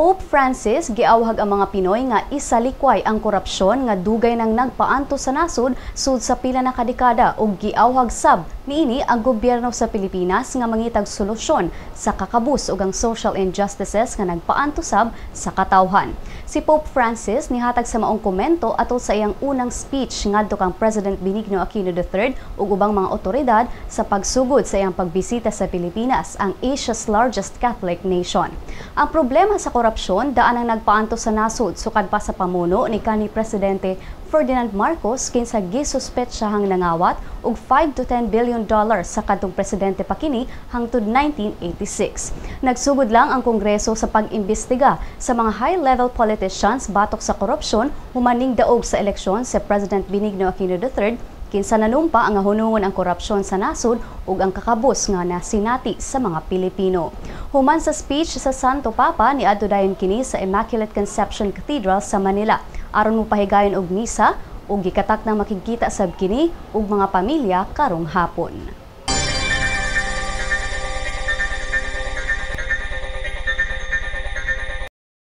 Pope Francis giawhag ang mga Pinoy nga isalikway ang korupsyon nga dugay nang nagpaanto sa nasod sud sa pila na kadekada ug giawhag sab niini ang gobyerno sa Pilipinas nga mangitag solusyon sa kakabus ug ang social injustices nga nagpaanto sab sa katawhan. Si Pope Francis nihatag sa maong komento atol sa iyang unang speech ngadto kang President Benigno Aquino III ug ubang mga otoridad sa pagsugod sa iyang pagbisita sa Pilipinas, ang Asia's largest Catholic nation. Ang problema sa korupsyon daan ang nagpaanto sa nasod sukad pa sa pamuno ni kanhi Presidente Ferdinand Marcos kinsa gisuspetsahang nangawat og $5 to $10 billion sa kadtong presidente pa kini hangtod 1986. Nagsugod lang ang Kongreso sa pag-imbestiga sa mga high-level politicians batok sa korupsyon humaning daog sa eleksyon si President Benigno Aquino III kinsa nanumpa ang hunungon ang korupsyon sa nasod ug ang kakabus nga nasinati sa mga Pilipino. Human sa speech sa Santo Papa niadto dayon kini sa Immaculate Conception Cathedral sa Manila aron mopahigayon og misa ug gikatak na makikita sab kini ug mga pamilya karong hapon.